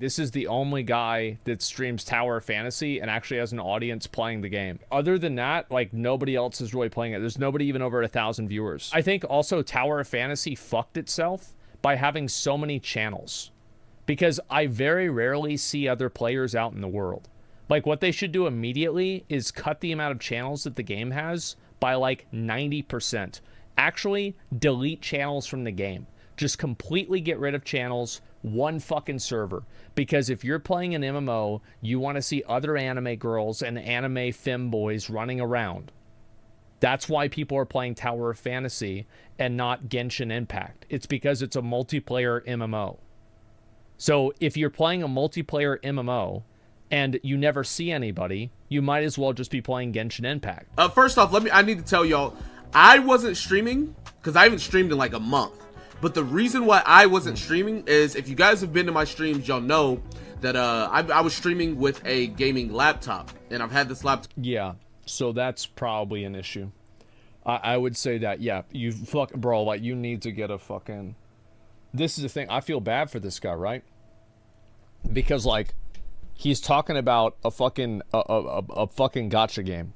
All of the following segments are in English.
This is the only guy that streams Tower Fantasy and actually has an audience playing the game. Other than that, like, nobody else is really playing it. There's nobody even over 1,000 viewers. I think also Tower Fantasy fucked itself by having so many channels, because I very rarely see other players out in the world. Like, what they should do immediately is cut the amount of channels that the game has by like 90%. Actually, delete channels from the game. Just completely get rid of channels, one fucking server. Because if you're playing an MMO, you want to see other anime girls and anime femboys running around. That's why people are playing Tower of Fantasy and not Genshin Impact. It's because it's a multiplayer MMO. So if you're playing a multiplayer MMO and you never see anybody, you might as well just be playing Genshin Impact. First off, I need to tell y'all, I wasn't streaming because I haven't streamed in like a month. But the reason why I wasn't streaming is, if you guys have been to my streams, y'all know that I was streaming with a gaming laptop, and I've had this laptop. Yeah, so that's probably an issue. I would say that, yeah, you bro, like, you need to get a fucking... This is the thing, I feel bad for this guy, right? Because, like, he's talking about a fucking gacha game,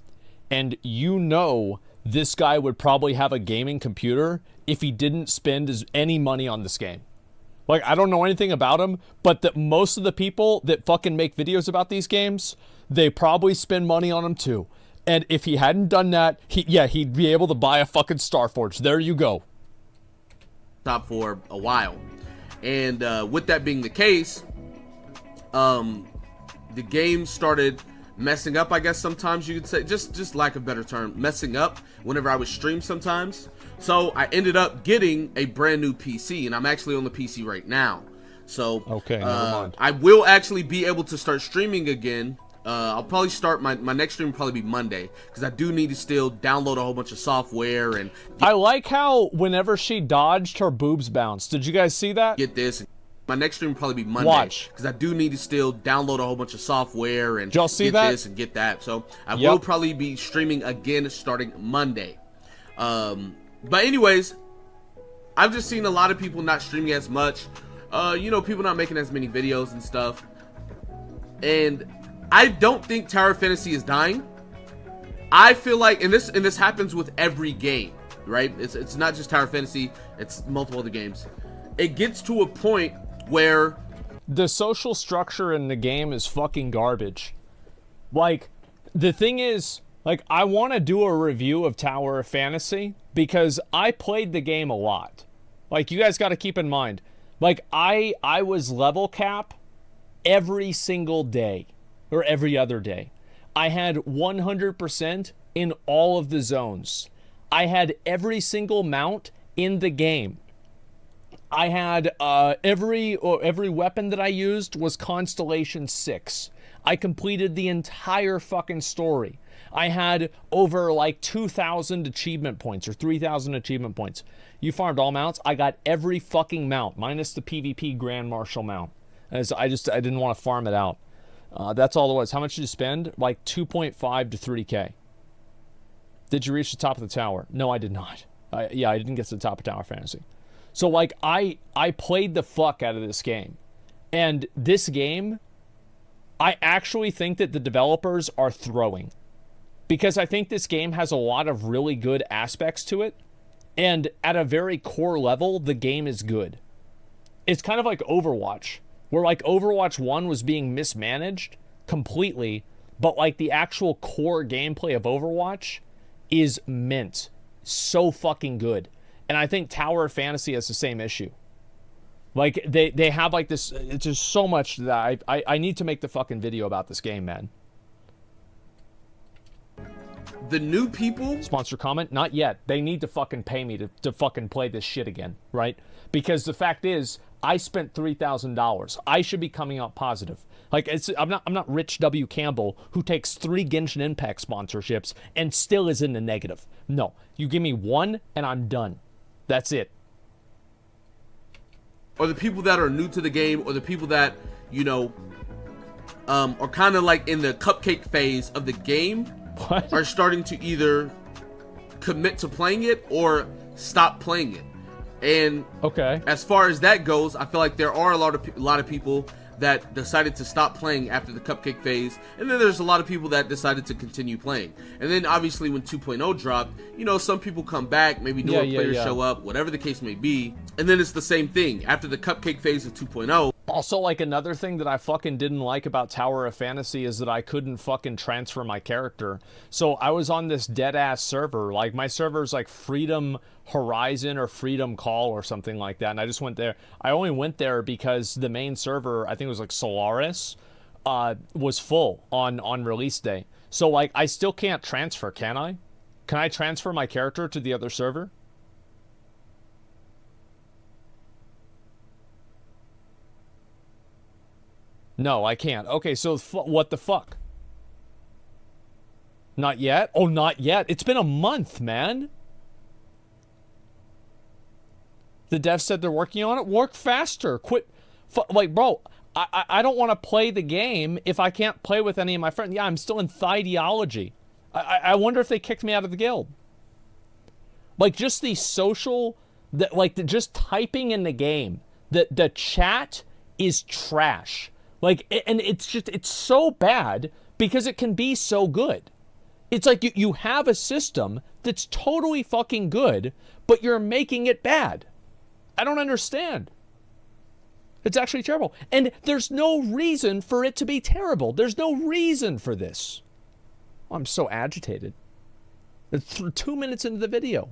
and you know this guy would probably have a gaming computer if he didn't spend any money on this game. Like, I don't know anything about him, but that most of the people that fucking make videos about these games, they probably spend money on them too. And if he hadn't done that, he'd be able to buy a fucking Starforge. There you go. Top for a while. And with that being the case, the game started messing up, I guess sometimes you could say, just lack of a better term, messing up whenever I would stream sometimes. So I ended up getting a brand new PC, and I'm actually on the PC right now. So okay, never mind. I will actually be able to start streaming again. I'll probably start my next stream will probably be Monday, because I do need to still download a whole bunch of software. And I like how whenever she dodged, her boobs bounced. Did you guys see that? Get this. My next stream will probably be Monday, because I do need to still download a whole bunch of software and y'all see get that? this and get that. So I will probably be streaming again starting Monday. But anyways, I've just seen a lot of people not streaming as much. You know, people not making as many videos and stuff. And I don't think Tower Fantasy is dying. I feel like, and this happens with every game, right? It's not just Tower Fantasy, it's multiple other games. It gets to a point where the social structure in the game is fucking garbage. Like, the thing is, like, I want to do a review of Tower of Fantasy because I played the game a lot. Like, you guys got to keep in mind, like, I was level cap every single day or every other day. I had 100% in all of the zones. I had every single mount in the game. I had every weapon that I used was Constellation 6. I completed the entire fucking story. I had over like 2,000 achievement points or 3,000 achievement points. You farmed all mounts. I got every fucking mount minus the PvP Grand Marshal mount. As I didn't want to farm it out. That's all it was. How much did you spend? Like 2.5 to 3K. Did you reach the top of the tower? No, I did not. I didn't get to the top of Tower Fantasy. So, like, I played the fuck out of this game. And this game, I actually think that the developers are throwing. Because I think this game has a lot of really good aspects to it. And at a very core level, the game is good. It's kind of like Overwatch, where, like, Overwatch 1 was being mismanaged completely. But, like, the actual core gameplay of Overwatch is mint. So fucking good. And I think Tower of Fantasy has the same issue. Like, they have, like, this... It's just so much that I need to make the fucking video about this game, man. the new people... Sponsor comment? Not yet. They need to fucking pay me to fucking play this shit again, right? Because the fact is, I spent $3,000. I should be coming out positive. Like, I'm not Rich W. Campbell, who takes 3 Genshin Impact sponsorships and still is in the negative. No. You give me 1, and I'm done. That's it. Or the people that are new to the game, or the people that, you know, are kind of like in the cupcake phase of the game, What? are starting to either commit to playing it or stop playing it. And okay, as far as that goes, I feel like there are a lot of people that decided to stop playing after the cupcake phase, and then there's a lot of people that decided to continue playing. And then obviously when 2.0 dropped, you know, some people come back, maybe newer players show up, whatever the case may be, and then it's the same thing after the cupcake phase of 2.0. Also, like, another thing that I fucking didn't like about Tower of Fantasy is that I couldn't fucking transfer my character. So I was on this dead-ass server. Like, my server's like Freedom Horizon or Freedom Call or something like that. And I just went there. I only went there because the main server, I think it was like Solaris, was full on release day. So, like, I still can't transfer, can I? Can I transfer my character to the other server? No, I can't. Okay, so what the fuck? Not yet? Oh, not yet. It's been a month, man. The devs said they're working on it. Work faster. Quit. Like, bro, I don't want to play the game if I can't play with any of my friends. Yeah, I'm still in Theology. I wonder if they kicked me out of the guild. Like, just the social, just typing in the game. The chat is trash. Like, and it's so bad because it can be so good. It's like you have a system that's totally fucking good, but you're making it bad. I don't understand. It's actually terrible. And there's no reason for it to be terrible. There's no reason for this. Oh, I'm so agitated. It's 2 minutes into the video.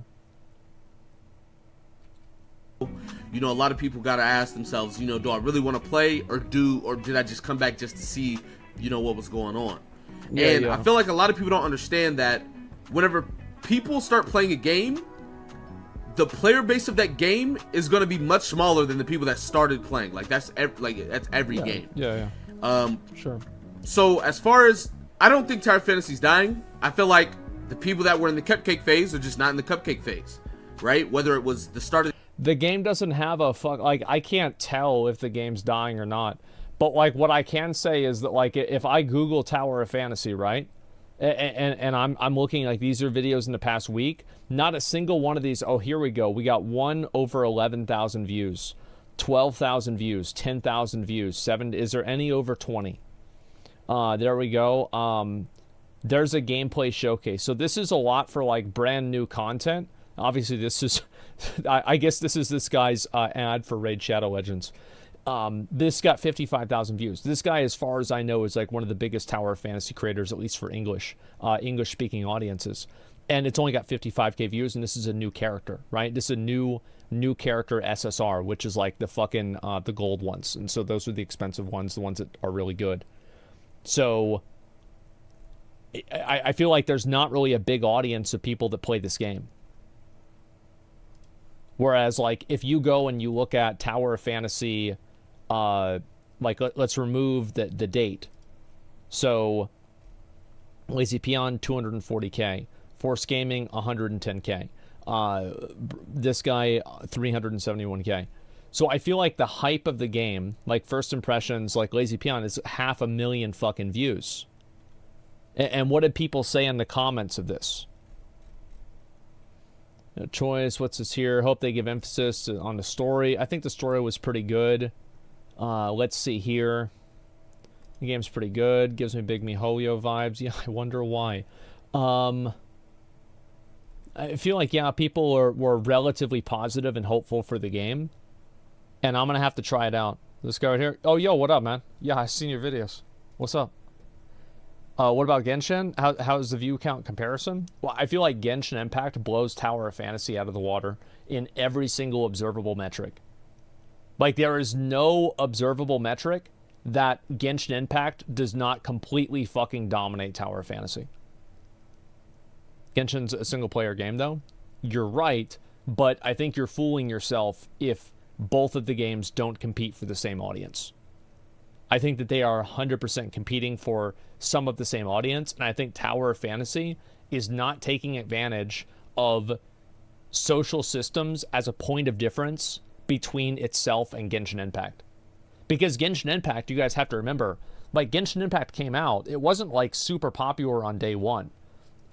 You know, a lot of people got to ask themselves, you know, do I really want to play or did I just come back just to see, you know, what was going on? I feel like a lot of people don't understand that whenever people start playing a game, the player base of that game is going to be much smaller than the people that started playing. Like, that's every game. Sure. So as far as, I don't think Tower Fantasy's dying. I feel like the people that were in the cupcake phase are just not in the cupcake phase, right? Whether it was the start of the game doesn't have a like, I can't tell if the game's dying or not. But, like, what I can say is that, like, if I Google Tower of Fantasy, right, and I'm looking, like, these are videos in the past week, not a single one of these, oh, here we go. We got one over 11,000 views, 12,000 views, 10,000 views, 7, is there any over 20? There we go. There's a gameplay showcase. So this is a lot for, like, brand new content. Obviously, this is, I guess this is this guy's ad for Raid Shadow Legends. This got 55,000 views. This guy, as far as I know, is like one of the biggest Tower of Fantasy creators, at least for English-speaking audiences. And it's only got 55k views, and this is a new character, right? This is a new character SSR, which is like the fucking the gold ones. And so those are the expensive ones, the ones that are really good. So I feel like there's not really a big audience of people that play this game. Whereas, like, if you go and you look at Tower of Fantasy, like, let's remove the date. So, Lazy Peon, 240k. Force Gaming, 110k. This guy, 371k. So I feel like the hype of the game, like first impressions, like Lazy Peon, is 500,000 fucking views. And what did people say in the comments of this? No choice, what's this here? Hope they give emphasis on the story. I think the story was pretty good. Let's see here. The game's pretty good. Gives me Big MiHoYo vibes. Yeah, I wonder why. I feel like, yeah, people were relatively positive and hopeful for the game. And I'm going to have to try it out. This guy right here. Oh, yo, what up, man? Yeah, I've seen your videos. What's up? What about Genshin? How's the view count comparison? Well, I feel like Genshin Impact blows Tower of Fantasy out of the water in every single observable metric. Like, there is no observable metric that Genshin Impact does not completely fucking dominate Tower of Fantasy. Genshin's a single-player game, though. You're right, but I think you're fooling yourself if both of the games don't compete for the same audience. I think that they are 100% competing for some of the same audience, and I think Tower of Fantasy is not taking advantage of social systems as a point of difference between itself and Genshin Impact. Because Genshin Impact, you guys have to remember, like, Genshin Impact came out, it wasn't like super popular on day one.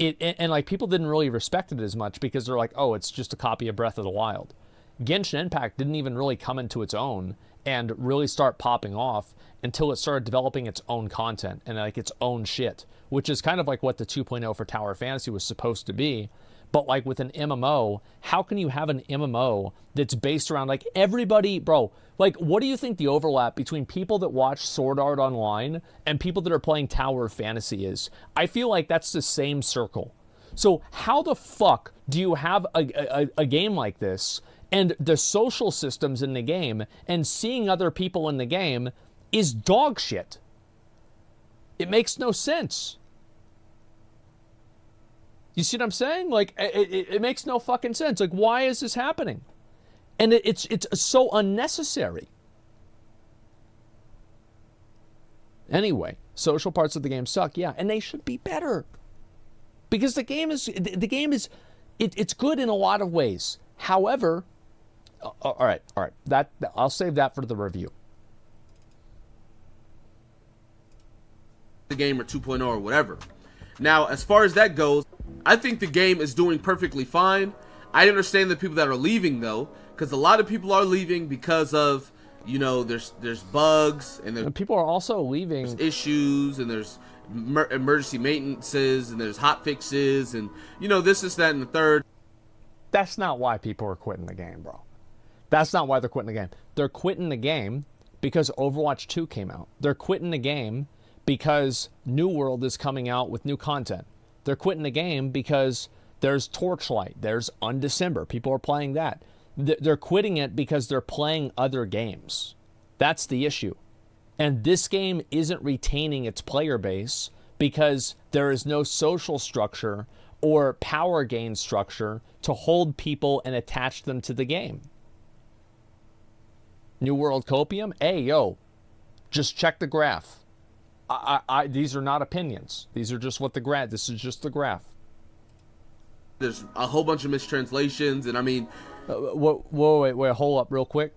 And like, people didn't really respect it as much because they're like, oh, it's just a copy of Breath of the Wild. Genshin Impact didn't even really come into its own and really start popping off until it started developing its own content and like its own shit, which is kind of like what the 2.0 for Tower of Fantasy was supposed to be. But like with an MMO, how can you have an MMO that's based around like everybody, bro? Like, what do you think the overlap between people that watch Sword Art Online and people that are playing Tower of Fantasy is? I feel like that's the same circle. So how the fuck do you have a game like this and the social systems in the game and seeing other people in the game is dog shit? It makes no sense. You see what I'm saying? Like, it makes no fucking sense. Like, why is this happening? And it's so unnecessary. Anyway, social parts of the game suck, yeah, and they should be better. Because the game is it's good in a lot of ways. However, all right, that I'll save that for the review. The game or 2.0 or whatever. Now, as far as that goes, I think the game is doing perfectly fine. I understand the people that are leaving though, because a lot of people are leaving because of, you know, there's bugs and people are also leaving. There's issues and there's emergency maintenances and there's hot fixes and, you know, this, that, and the third. That's not why people are quitting the game, bro. That's not why they're quitting the game. They're quitting the game because Overwatch 2 came out. They're quitting the game because New World is coming out with new content. They're quitting the game because there's Torchlight, there's Undecember. People are playing that. They're quitting it because they're playing other games. That's the issue. And this game isn't retaining its player base because there is no social structure or power gain structure to hold people and attach them to the game. New World Copium? Hey, yo, just check the graph. These are not opinions. These are just what the graph. This is just the graph. There's a whole bunch of mistranslations, and I mean, wait, hold up, real quick.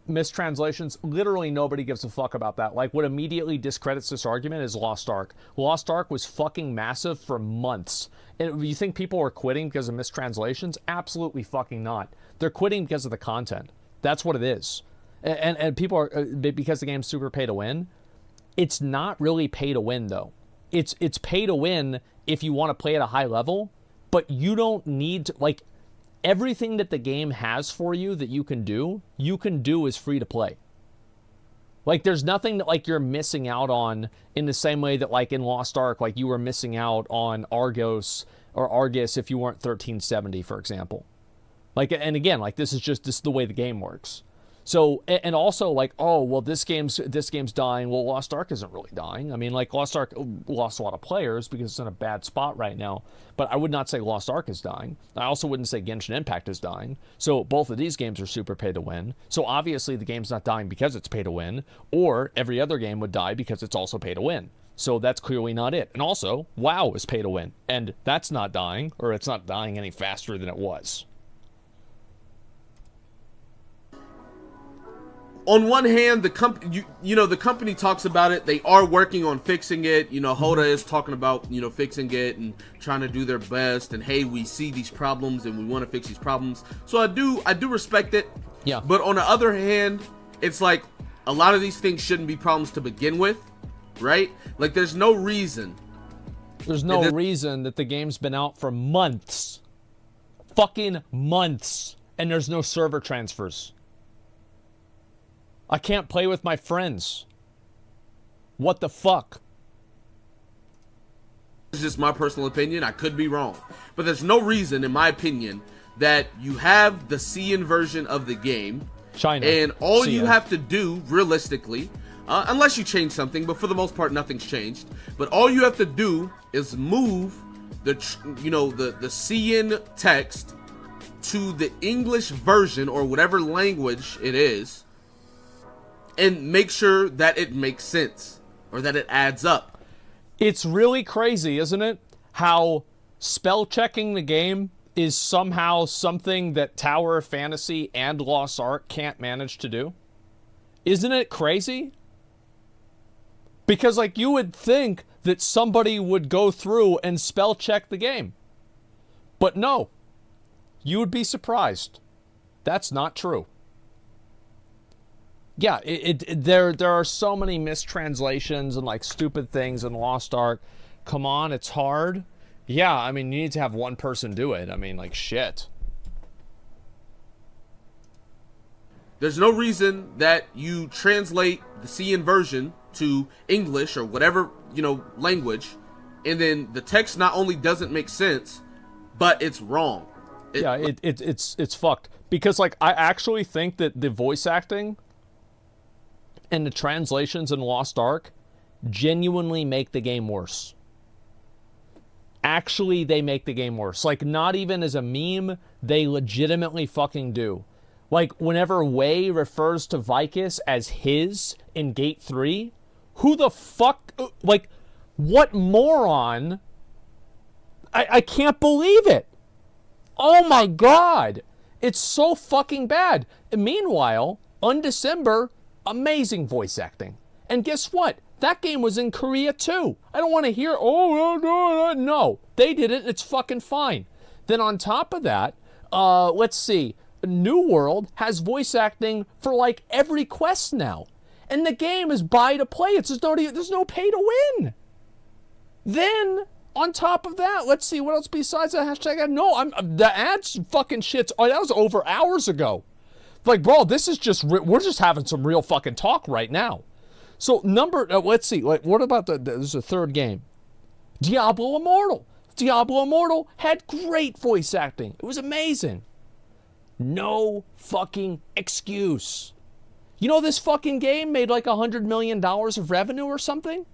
Mistranslations. Literally nobody gives a fuck about that. Like, what immediately discredits this argument is Lost Ark. Lost Ark was fucking massive for months. And you think people are quitting because of mistranslations? Absolutely fucking not. They're quitting because of the content. That's what it is. And people are because the game's super pay to win. It's not really pay to win though. It's pay to win if you want to play at a high level, but you don't need to, like, everything that the game has for you that you can do is free to play. Like, there's nothing that like you're missing out on in the same way that like in Lost Ark, like you were missing out on Argus if you weren't 1370, for example. Like, and again, like this is the way the game works. So, and also like, oh, well, this game's dying. Well, Lost Ark isn't really dying. I mean, like, Lost Ark lost a lot of players because it's in a bad spot right now. But I would not say Lost Ark is dying. I also wouldn't say Genshin Impact is dying. So both of these games are super pay to win. So obviously the game's not dying because it's pay to win, or every other game would die because it's also pay to win. So that's clearly not it. And also, WoW is pay to win, and that's not dying, or it's not dying any faster than it was. On one hand, the company, the company talks about it. They are working on fixing it. You know, Hoda is talking about, fixing it and trying to do their best. And hey, we see these problems and we want to fix these problems. So I do respect it. Yeah. But on the other hand, it's like a lot of these things shouldn't be problems to begin with, right? Like, there's no reason. There's no reason that the game's been out for months. Fucking months. And there's no server transfers. I can't play with my friends. What the fuck? This is just my personal opinion. I could be wrong. But there's no reason, in my opinion, that you have the CN version of the game. China. And all CN. you have to do, realistically, unless you change something, but for the most part, nothing's changed. But all you have to do is move the CN text to the English version or whatever language it is, and make sure that it makes sense or that it adds up. It's really crazy, isn't it? How spell checking the game is somehow something that Tower of Fantasy and Lost Ark can't manage to do. Isn't it crazy? Because, like, you would think that somebody would go through and spell check the game. But no. You would be surprised. That's not true. Yeah, there are so many mistranslations and like stupid things in Lost Ark. Come on, it's hard. Yeah, I mean, you need to have one person do it. I mean, like, shit. There's no reason that you translate the CN version to English or whatever, language, and then the text not only doesn't make sense, but it's wrong. It's fucked. Because, like, I actually think that the voice acting and the translations in Lost Ark genuinely make the game worse. Actually, they make the game worse. Like, not even as a meme, they legitimately fucking do. Like, whenever Wei refers to Vicus as his in Gate 3, who the fuck, like, what moron? I can't believe it. Oh my god. It's so fucking bad. And meanwhile, on December, amazing voice acting. And guess what? That game was in Korea too. I don't want to hear, no. They did it, it's fucking fine. Then on top of that, let's see. New World has voice acting for like every quest now. And the game is buy to play. There's no pay to win. Then, on top of that, let's see, what else besides that hashtag? No, the ads fucking shits. Oh, that was over hours ago. Like, bro, this is just, we're just having some real fucking talk right now. So, let's see, like, what about this is a third game. Diablo Immortal. Diablo Immortal had great voice acting. It was amazing. No fucking excuse. You know this fucking game made like $100 million of revenue or something?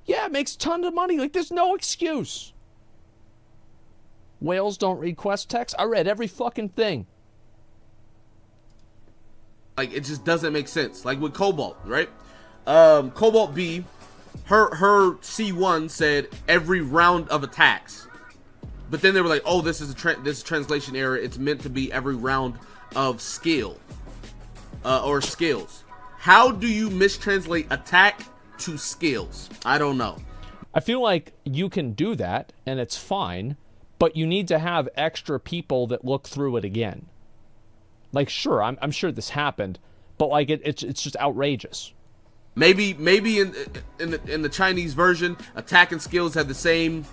Yeah, it makes a ton of money. Like, there's no excuse. Whales don't read quest text. I read every fucking thing. Like, it just doesn't make sense. Like with Cobalt, right? Cobalt B, her C1 said every round of attacks. But then they were like, oh, this is this translation error. It's meant to be every round of skill. Or skills. How do you mistranslate attack to skills? I don't know. I feel like you can do that, and it's fine, but you need to have extra people that look through it again. Like, sure, I'm sure this happened, but like it's just outrageous. Maybe in the Chinese version, attack and skills had the same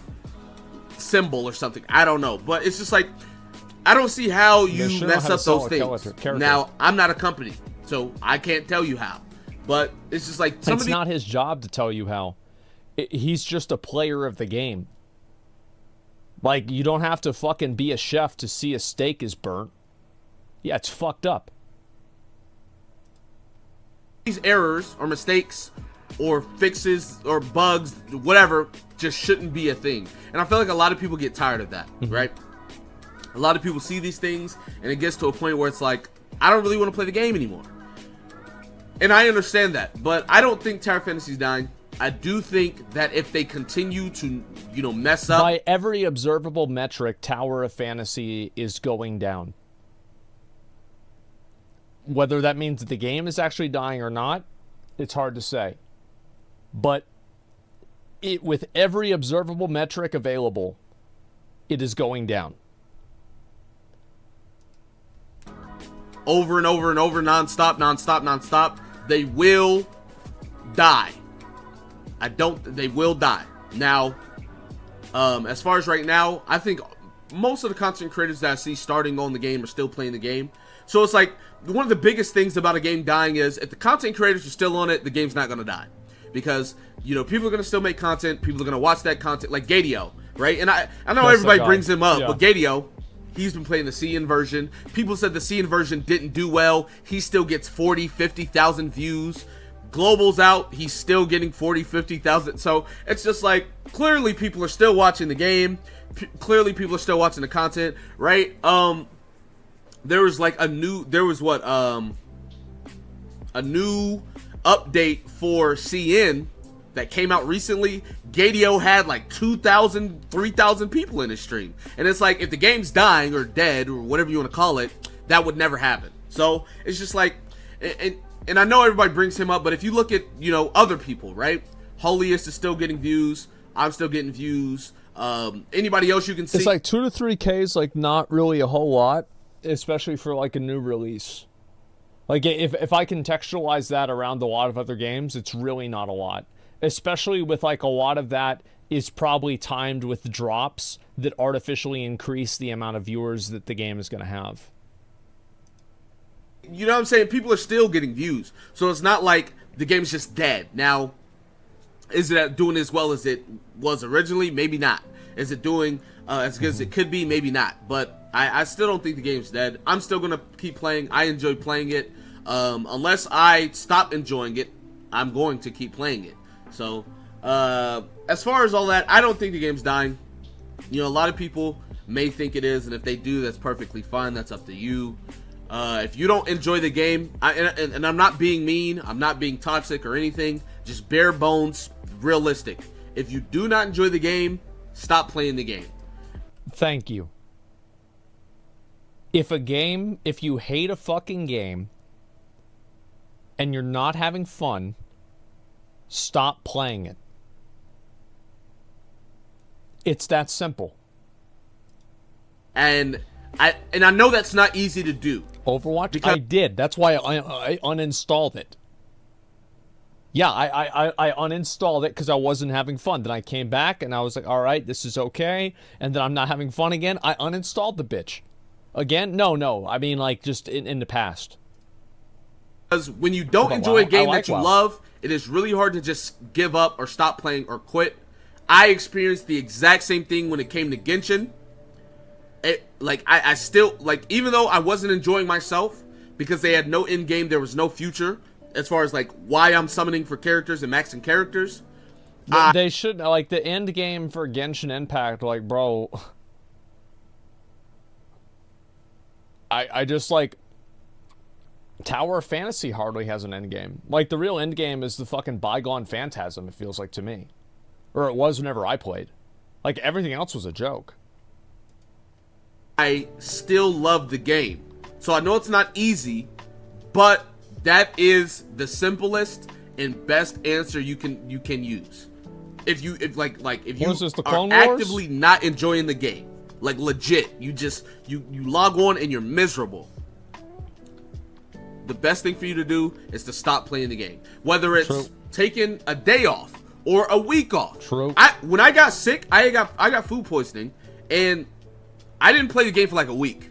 symbol or something. I don't know, but it's just like, I don't see how you mess up those things. Now, I'm not a company, so I can't tell you how. But it's just like it's not his job to tell you how. He's just a player of the game. Like, you don't have to fucking be a chef to see a steak is burnt. Yeah, it's fucked up. These errors or mistakes or fixes or bugs, whatever, just shouldn't be a thing. And I feel like a lot of people get tired of that, right? A lot of people see these things, and it gets to a point where it's like, I don't really want to play the game anymore. And I understand that, but I don't think Tower Fantasy's dying. I do think that if they continue to, mess up... By every observable metric, Tower of Fantasy is going down. Whether that means that the game is actually dying or not, it's hard to say. But with every observable metric available, it is going down. Over and over and over, nonstop. They will die. They will die. Now, as far as right now, I think most of the content creators that I see starting on the game are still playing the game. So it's like, one of the biggest things about a game dying is, if the content creators are still on it, the game's not going to die. Because, people are going to still make content, people are going to watch that content, like Gadio, right? And I know everybody brings him up, but Gadio, he's been playing the CN version. People said the CN version didn't do well. He still gets 40, 50,000 views. Global's out, he's still getting 40, 50,000. So it's just like, clearly people are still watching the game. Clearly people are still watching the content, right? There was like a new update for CN that came out recently. Gadio had like 2,000, 3,000 people in his stream. And it's like, if the game's dying or dead or whatever you want to call it, that would never happen. So it's just like, and I know everybody brings him up, but if you look at, other people, right? Holiest is still getting views. I'm still getting views. Anybody else you can see. It's like 2 to 3K is like not really a whole lot, especially for like a new release. Like, if I contextualize that around a lot of other games, it's really not a lot. Especially with, like, a lot of that is probably timed with drops that artificially increase the amount of viewers that the game is going to have. You know what I'm saying? People are still getting views. So it's not like the game's just dead. Now, is it doing as well as it was originally? Maybe not. Is it doing as good as it could be? Maybe not. But I still don't think the game's dead. I'm still going to keep playing. I enjoy playing it. Unless I stop enjoying it, I'm going to keep playing it. So, as far as all that, I don't think the game's dying. You know, a lot of people may think it is, and if they do, that's perfectly fine. That's up to you. If you don't enjoy the game, and I'm not being mean, I'm not being toxic or anything, just bare bones, realistic. If you do not enjoy the game, stop playing the game. Thank you. If you hate a fucking game, and you're not having fun, stop playing it. It's that simple. And I know that's not easy to do. Overwatch? Because I did. That's why I uninstalled it. Yeah, I uninstalled it because I wasn't having fun. Then I came back and I was like, all right, this is okay. And then I'm not having fun again. I uninstalled the bitch. Again? No. I mean, like, just in the past. Because when you don't enjoy a game that you love, it is really hard to just give up or stop playing or quit. I experienced the exact same thing when it came to Genshin. I still, like, even though I wasn't enjoying myself because they had no end game, there was no future as far as, like, why I'm summoning for characters and maxing characters. They should, like, the end game for Genshin Impact, like, bro. I just, like, Tower of Fantasy hardly has an end game. Like, the real end game is the fucking bygone phantasm, it feels like to me. Or it was whenever I played. Like, everything else was a joke. I still love the game. So I know it's not easy, but that is the simplest and best answer you can use. If you are actively not enjoying the game, like legit, you log on and you're miserable. The best thing for you to do is to stop playing the game. Whether it's taking a day off or a week off. True. When I got sick, I got food poisoning, and I didn't play the game for like a week.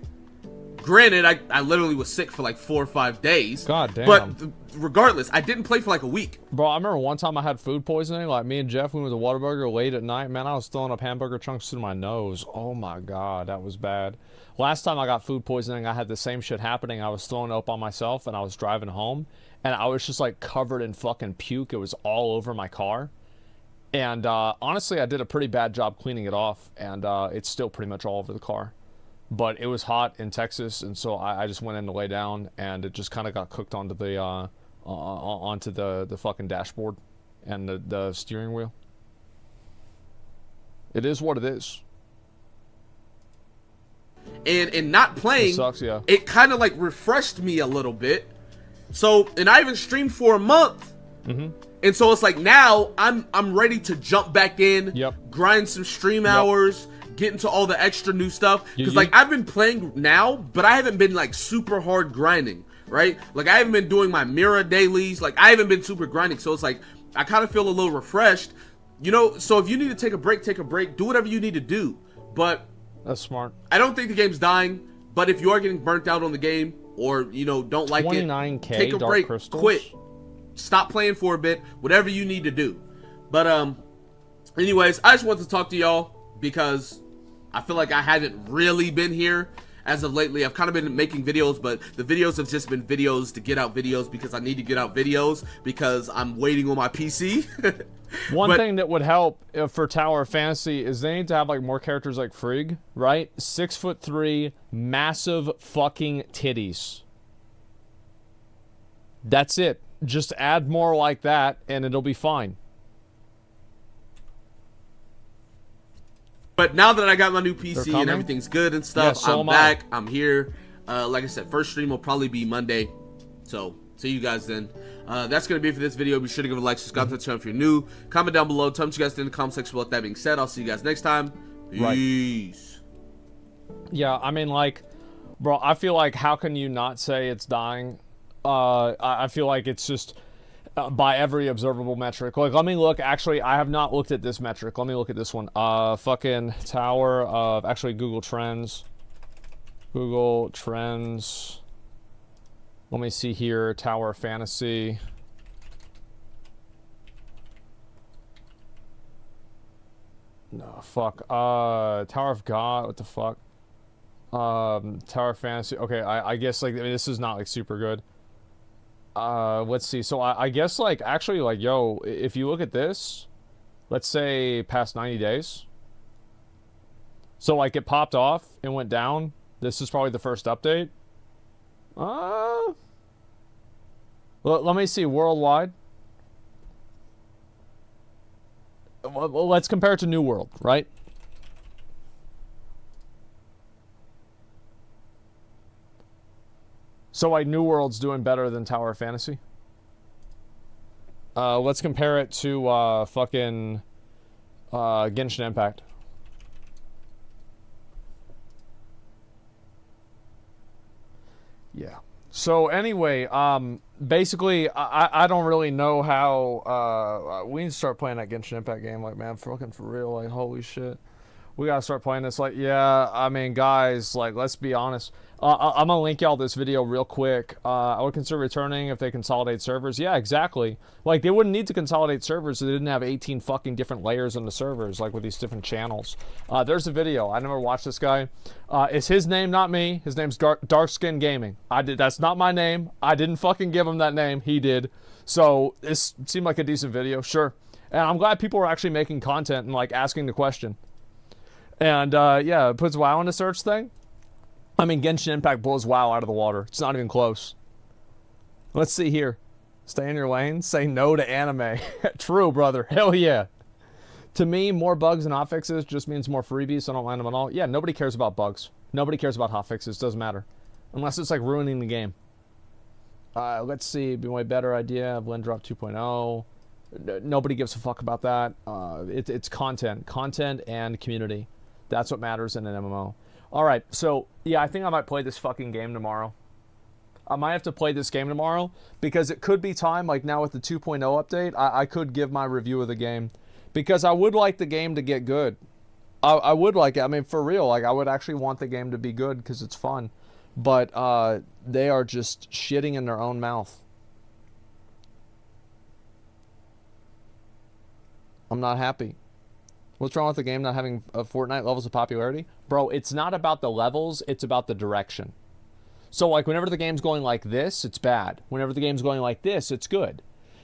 Granted, I literally was sick for like 4 or 5 days. God damn. But regardless, I didn't play for like a week. Bro, I remember one time I had food poisoning. Like, me and Jeff, we went to Whataburger late at night. Man, I was throwing up hamburger chunks through my nose. Oh my God, that was bad. Last time I got food poisoning, I had the same shit happening. I was throwing up on myself, and I was driving home, and I was just like covered in fucking puke. It was all over my car. And honestly, I did a pretty bad job cleaning it off, and it's still pretty much all over the car. But it was hot in Texas, and so I just went in to lay down, and it just kind of got cooked onto the fucking dashboard and the steering wheel. It is what it is. And not playing, it sucks, yeah. It kind of like refreshed me a little bit. So, and I haven't streamed for a month. Mm-hmm. And so it's like now I'm ready to jump back in, grind some stream hours, get into all the extra new stuff. Because like I've been playing now, but I haven't been like super hard grinding, right? Like I haven't been doing my Mira dailies. Like I haven't been super grinding. So it's like I kind of feel a little refreshed, you know. So if you need to take a break, do whatever you need to do. But that's smart. I don't think the game's dying. But if you are getting burnt out on the game, or you know don't like it, 29K take a break, quit. Stop playing for a bit, whatever you need to do. But anyways, I just wanted to talk to y'all because I feel like I haven't really been here as of lately. I've kind of been making videos, but the videos have just been videos to get out videos because I need to get out videos because I'm waiting on my PC. One thing that would help for Tower of Fantasy is they need to have like more characters like Frigg, right? 6'3", massive fucking titties. That's it. Just add more like that, and it'll be fine. But now that I got my new PC and everything's good and stuff, so I'm back. I'm here. Like I said, first stream will probably be Monday. So, see you guys then. That's going to be it for this video. Be sure to give it a like, subscribe to the channel if you're new. Comment down below. Tell me what you guys think in the comment section. With that being said, I'll see you guys next time. Peace. Yeah, I mean, like, bro, I feel like how can you not say it's dying? I feel like it's just by every observable metric. Like, let me look. Actually, I have not looked at this metric. Let me look at this one. Fucking Tower of, actually, Google Trends. Google Trends. Let me see here. Tower Fantasy. No, fuck. Tower of God. What the fuck? Tower Fantasy. Okay, I guess, like, I mean, this is not, like, super good. Let's see. So I guess, like, actually, like, yo, if you look at this, let's say past 90 days. So, like, it popped off and went down. This is probably the first update. Let me see worldwide. Well, let's compare it to New World, right? So, like, New World's doing better than Tower of Fantasy. Let's compare it to fucking Genshin Impact. Yeah. So anyway, basically, I don't really know how we need to start playing that Genshin Impact game. Like, man, fucking for real, like, holy shit, we gotta start playing this. Like, yeah, I mean, guys, like, let's be honest. I'm gonna link y'all this video real quick. I would consider returning if they consolidate servers. Yeah, exactly. Like, they wouldn't need to consolidate servers if they didn't have 18 fucking different layers on the servers, like with these different channels. There's a video. I never watched this guy. It's his name, not me. His name's Darkskin Gaming. That's not my name. I didn't fucking give him that name. He did. So this seemed like a decent video, sure. And I'm glad people are actually making content and, like, asking the question. And yeah, it puts WoW in the search thing. I mean, Genshin Impact blows WoW out of the water. It's not even close. Let's see here. Stay in your lane. Say no to anime. True, brother. Hell yeah. To me, more bugs and hotfixes just means more freebies, so I don't mind them at all. Yeah, nobody cares about bugs. Nobody cares about hotfixes. Doesn't matter. Unless it's, like, ruining the game. Let's see. Be way better idea. Blend Drop 2.0. Nobody gives a fuck about that. It's content. Content and community. That's what matters in an MMO. All right, so, yeah, I think I might play this fucking game tomorrow. I might have to play this game tomorrow because it could be time, like now with the 2.0 update, I could give my review of the game because I would like the game to get good. I would like it. I mean, for real, like, I would actually want the game to be good because it's fun. But they are just shitting in their own mouth. I'm not happy. What's wrong with the game not having Fortnite levels of popularity? Bro, it's not about the levels, it's about the direction. So, like, whenever the game's going like this, it's bad. Whenever the game's going like this, it's good.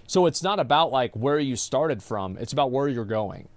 So it's not about, like, where you started from, it's about where you're going.